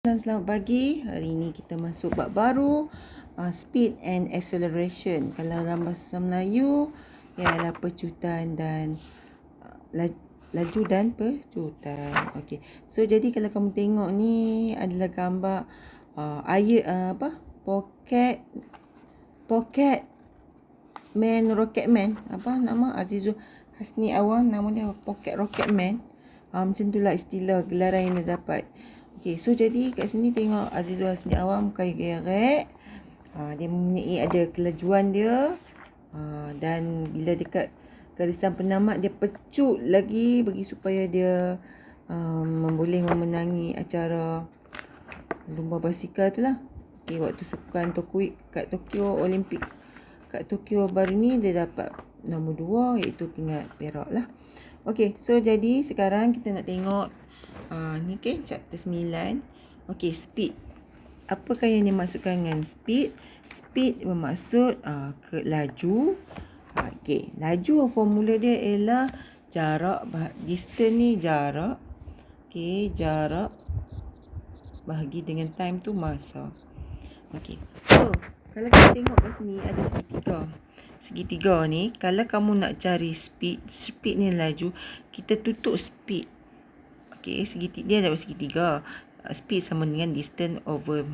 Dan selamat pagi. Hari ini kita masuk bab baru, speed and acceleration. Kalau dalam bahasa Melayu ialah pecutan dan laju dan pecutan. Okey. So jadi kalau kamu tengok ni adalah gambar pocket man, rocket man. Apa nama Azizul Hasni Awang, nama dia pocket rocket man. Macam itulah istilah gelaran yang dia dapat. Okey, so jadi kat sini tengok Azizul Hasni Awam kayu gerek. Dia mempunyai ada kelajuan dia. Dan bila dekat garisan penamat dia pecut lagi bagi supaya dia boleh memenangi acara lumba basikal tu lah. Okey, waktu sukan kat Tokyo Olimpik kat Tokyo baru ni dia dapat nombor 2 iaitu pingat perak lah. Okey, so jadi sekarang kita nak tengok ni chapter 9. Okey, speed. Apakah yang dimaksudkan dengan speed? Speed bermaksud ke laju. Okey, laju formula dia ialah jarak, distance ni jarak. Okey, jarak bahagi dengan time tu masa. Okey. So, kalau kita tengok kat sini ada segitiga. Segitiga ni kalau kamu nak cari speed ni laju, kita tutup speed. Okey, dia dapat segitiga. Speed sama dengan distance over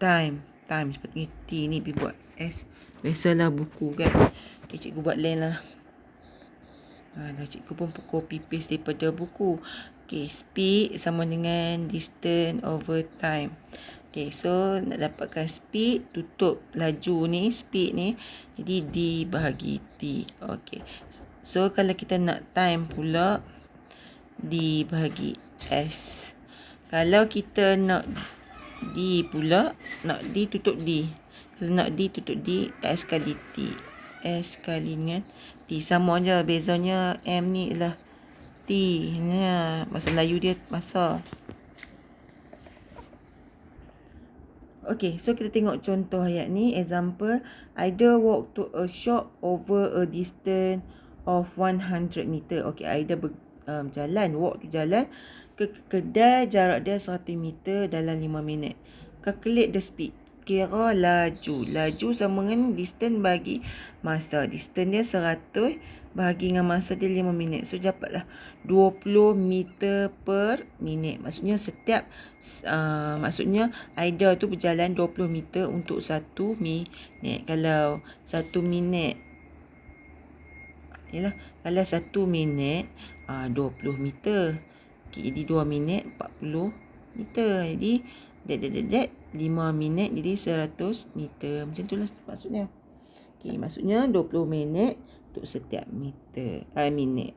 time. Time seperti T ni pergi buat S. Biasalah buku kan. Okay, cikgu buat lain lah. Dah cikgu pun copy paste daripada buku. Okay, speed sama dengan distance over time. Okay, so nak dapatkan speed, tutup laju ni, speed ni. Jadi D bahagi T. Okay. So kalau kita nak time pula, D bahagi S. Kalau kita nak D pula, nak D tutup D. Kalau nak D tutup D, S kali T. S kali dengan T. Sama je, bezanya M ni ialah T. Ni bahasa Melayu dia masa. Okay, so kita tengok contoh ayat ni. Example, Aida walk to a shop over a distance of 100 meter. Okay, Aida berjalan, walk tu jalan ke kedai, jarak dia 100 meter dalam 5 minit. Calculate the speed. Kira laju. Laju sama dengan distance bagi masa. Distance dia 100 bahagi dengan masa dia 5 minit. So, dapatlah 20 meter per minit. Maksudnya maksudnya Aida tu berjalan 20 meter untuk 1 minit. Kalau 1 minit, kalau 1 minit 20 meter. Okay, jadi 2 minit 40 meter. Jadi 5 minit jadi 100 meter. Macam itulah maksudnya. Okay, maksudnya 20 minit untuk setiap minit.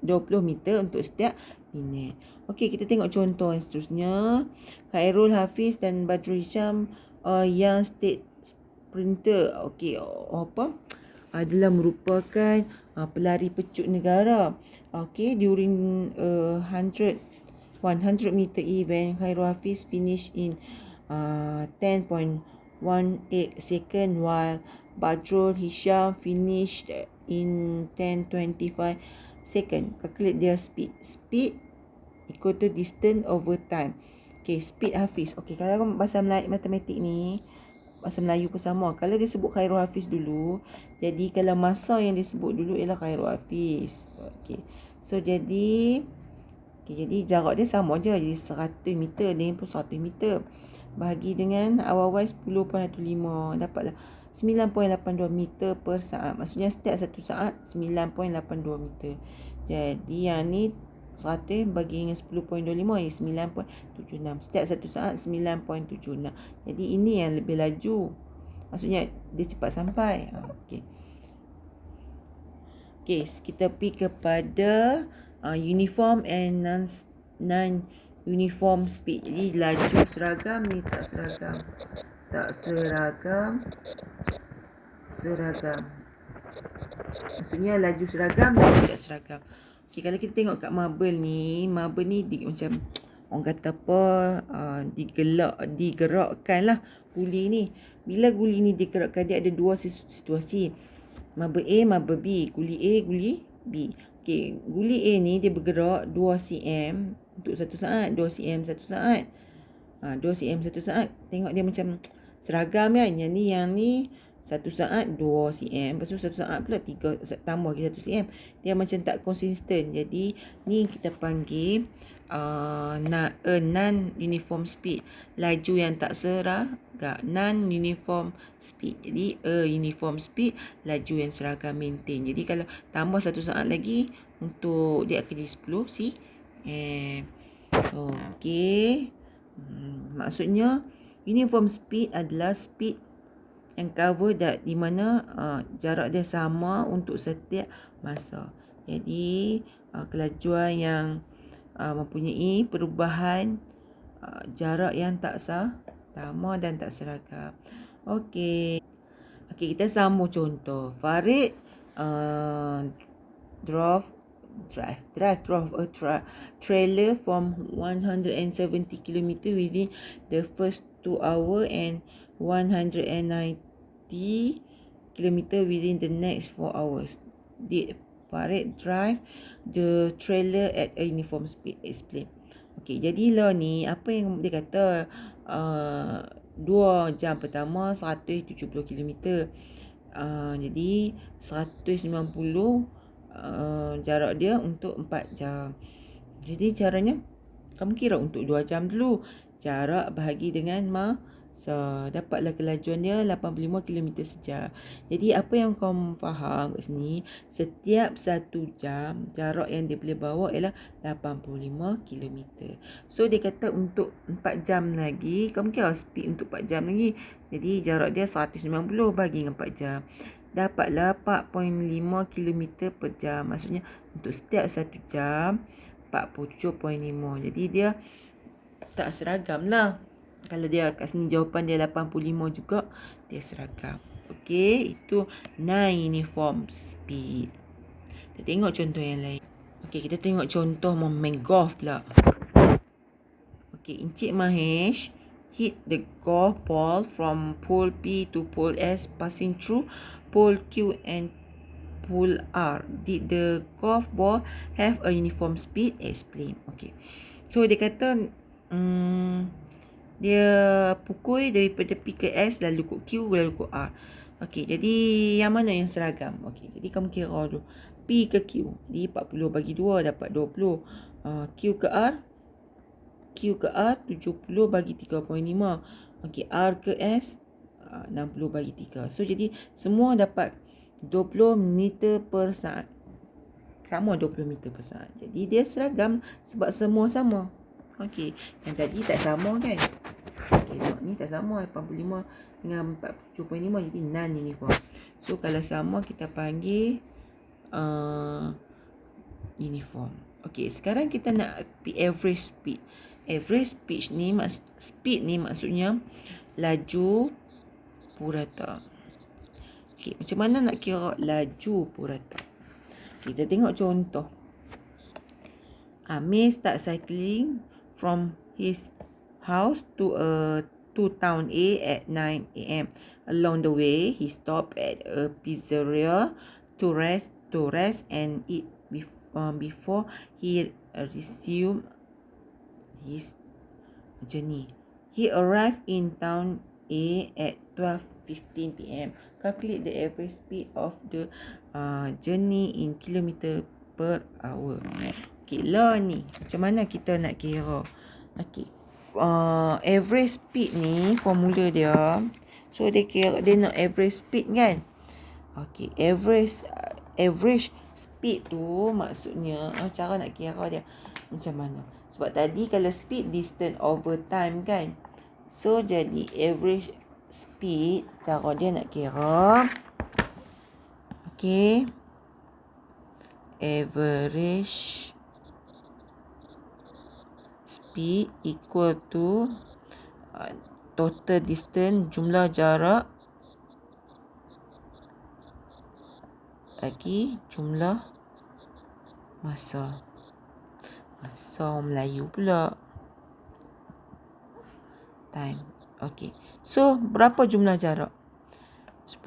20 meter untuk setiap minit. Okey, kita tengok contoh yang seterusnya. Khairul Hafiz dan Badrul Hisham yang state sprinter. Okey, apa? Adalah merupakan pelari pecut negara. Okey, during 100 meter event, Khairul Hafiz finish in 10.18 second while Badrul Hisham finished in 10.25 second. Calculate their speed. Speed equal to distance over time. Okay, speed Hafiz. Okay, kalau bahasa Melayu matematik ni, bahasa Melayu pun sama. Kalau dia sebut Khairul Hafiz dulu, jadi kalau masa yang dia sebut dulu ialah Khairul Hafiz. Okay, so jadi jarak dia sama je. Jadi 100 meter, dia pun 100 meter. Bahagi dengan awal-awal 10.15. Dapatlah 9.82 meter per saat. Maksudnya setiap 1 saat 9.82 meter. Jadi yang ni 100 bagi dengan 10.25 ni 9.76. Setiap 1 saat 9.76. Jadi ini yang lebih laju. Maksudnya dia cepat sampai. Okey. Okey, kita pergi kepada uniform and non-uniform speed. Jadi laju seragam ni tak seragam. Maksudnya laju seragam dan tidak seragam. Okey, kalau kita tengok kat marble ni macam orang kata apa, digerakkan lah guli ni. Bila guli ni digerakkan, dia ada dua situasi. Marble A, marble B. Guli A, guli B. Okey, guli A ni dia bergerak 2 cm untuk 1 saat, 2 cm 1 saat. 2 cm 1 saat. Tengok dia macam seragam kan. Yang ni 1 saat 2 cm. Lepas tu 1 saat pula 3 tambah lagi 1 cm. Dia macam tak konsisten. Jadi ni kita panggil non-uniform speed. Laju yang tak seragam. Non-uniform speed. Jadi uniform speed, laju yang seragam, maintain. Jadi kalau tambah 1 saat lagi, untuk dia akan jadi 10 cm. Okey. Maksudnya uniform speed adalah speed yang cover di mana jarak dia sama untuk setiap masa. Jadi kelajuan yang mempunyai perubahan jarak yang tak sama dan tak seragam. Okey, kita sambung contoh. Farid drove a trailer from 170 km within the first 2 hours and 190 km within the next 4 hours. Did Farid drive the trailer at a uniform speed? Explain. Okey, jadi lah ni apa yang dia kata 2 jam pertama 170 km. Jadi 190 jarak dia untuk 4 jam. Jadi caranya kamu kira untuk 2 jam dulu. Jarak bahagi dengan masa. Dapatlah kelajuan dia 85 km sejam. Jadi apa yang kamu faham kat sini, setiap 1 jam jarak yang dia boleh bawa ialah 85 km. So dia kata untuk 4 jam lagi, kamu kira speed untuk 4 jam lagi. Jadi jarak dia 190 bagi dengan 4 jam. Dapatlah 4.5 km per jam. Maksudnya untuk setiap 1 jam 47.5. Jadi dia tak seragam lah. Kalau dia kat sini jawapan dia 85 juga, dia seragam. Okey, itu non-uniform speed. Kita tengok contoh yang lain. Okey, kita tengok contoh main golf pula. Okey, Encik Mahesh hit the golf ball from pole P to pole S, passing through pole Q and pole R. Did the golf ball have a uniform speed? Explain. Okay. So dia kata dia pukul daripada P ke S, lalu ke Q, lalu ke R. Okay, jadi yang mana yang seragam? Okay, jadi kamu kira dulu. P ke Q. Jadi 40 bagi 2 dapat 20. Q ke R. Q ke R 70 bagi 3.5. Okey, R ke S 60 bagi 3. So jadi semua dapat 20 meter per saat. Sama 20 meter per saat. Jadi dia seragam sebab semua sama. Okey, yang tadi tak sama kan? Okey, tengok ni tak sama 85 dengan 47.5, jadi non-uniform. So kalau sama kita panggil uniform. Okey, sekarang kita nak average speed. Average speed ni maksudnya laju purata. Okey, macam mana nak kira laju purata? Kita tengok contoh. Amir start cycling from his house to town A at 9 a.m. Along the way, he stopped at a pizzeria to rest and eat before he resumed his journey. He arrived in town A at 12:15 p.m. Calculate the average speed of the journey in kilometer per hour. Okay lah ni, macam mana kita nak kira? Okay, average speed ni formula dia. So dia nak average speed kan? Okay, average speed tu maksudnya cara nak kira dia macam mana? Sebab tadi kalau speed distance over time kan. So jadi average speed, cara dia nak kira. Okay, average speed equal to total distance, jumlah jarak lagi jumlah masa. Masa Melayu pula. Time. Okey. So, berapa jumlah jarak? 10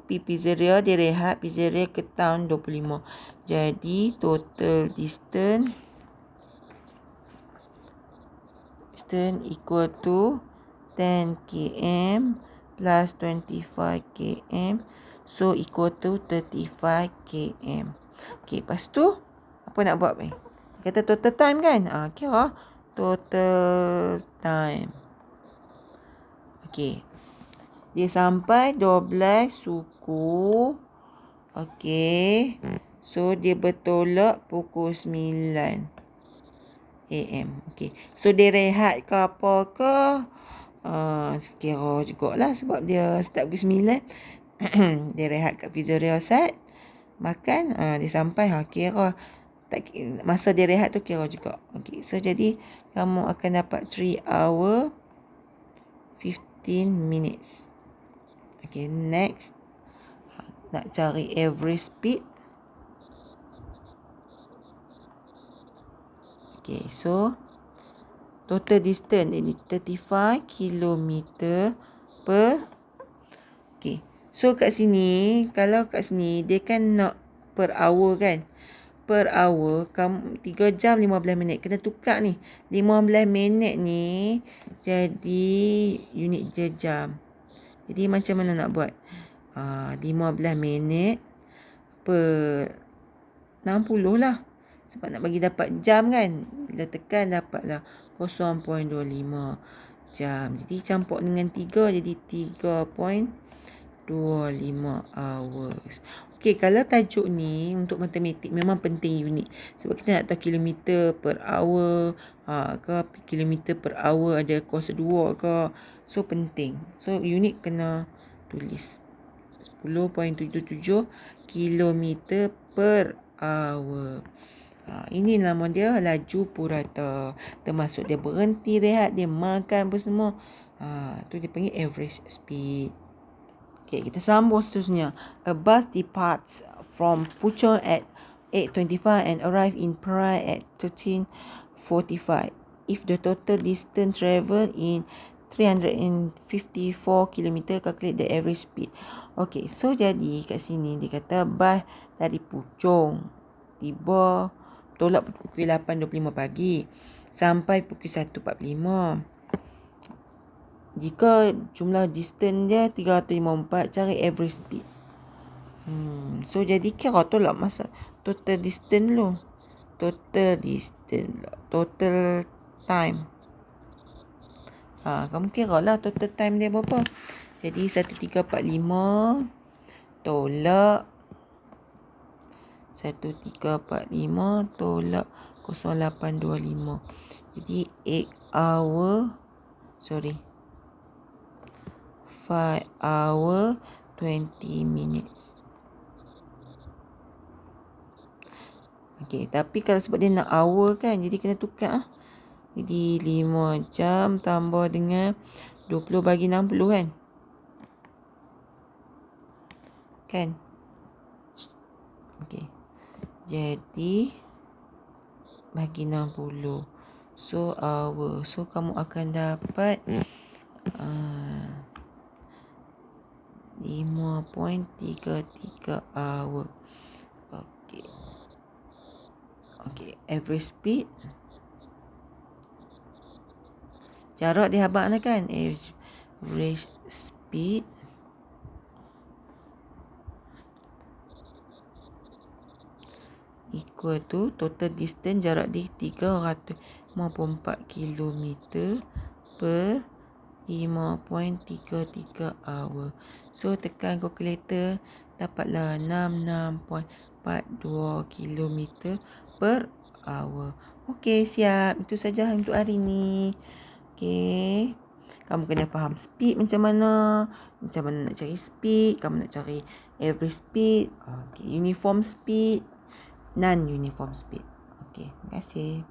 pergi pizzeria, dia rehat. Pizzeria ke town 25. Jadi, total distance distance equal to 10 km plus 25 km. So equal to 35 km. Okay, lepas tu apa nak buat ni? Kata total time kan? Kira total time. Okay. Dia sampai 12 suku. Okay. So dia bertolak pukul 9 AM. Okay. So dia rehat ke apa ke? Kira jugalah sebab dia start pukul 9. Dia rehat kat Fizoriasat. Makan. Dia sampai. Kira tak, masa dia rehat tu kira juga. Okay. So jadi kamu akan dapat 3 hour 15 minutes. Okay. Next. Nak cari average speed. Okay, so total distance ini 35 km per. Okay, so kat sini, kalau kat sini dia kan nak per hour kan. Per hour, kamu 3 jam 15 minit. Kena tukar ni. 15 minit ni jadi unit je jam. Jadi macam mana nak buat? 15 minit per 60 lah. Sebab nak bagi dapat jam kan. Bila tekan dapatlah 0.25 jam. Jadi campur dengan 3 jadi 3.25 hours. Okey, kalau tajuk ni untuk matematik memang penting unit. Sebab kita nak tahu kilometer per hour ke kilometer per hour ada kuasa 2 ke. So penting. So unit kena tulis 10.77 kilometer per hour. Ini nama dia laju purata. Termasuk dia berhenti rehat, dia makan apa semua. Tu dia panggil average speed. Okay, kita sambung seterusnya. A bus departs from Puchong at 8:25 and arrive in Perai at 13:45. If the total distance travel in 354 km, calculate the average speed. Okay, so jadi kat sini dia kata bus dari Puchong tiba tolak pukul 8.25 pagi sampai pukul 1.45. Jika jumlah distance dia 354, cari average speed. So jadi kira tolak masa total distance dulu. Total distance, total time. Kamu kira lah total time dia berapa. Jadi 1345 tolak 1345 tolak 0825. Jadi 5 hour 20 minutes. Okay, tapi kalau sebab dia nak hour kan, jadi kena tukar. Jadi 5 jam tambah dengan 20 bagi 60 kan. Kan? Okay. Jadi bagi 60. So hour. So kamu akan dapat 5.33 hour. Okay. Okay, average speed. Jarak dia habaq nak kan? Average speed equal to total distance, jarak dia 354 km per 5.33 hour. So tekan kalkulator, dapatlah 66.42 km per hour. Okey, siap. Itu saja untuk hari ni. Okey. Kamu kena faham speed macam mana nak cari speed, kamu nak cari average speed, uniform speed, non-uniform speed. Okey, terima kasih.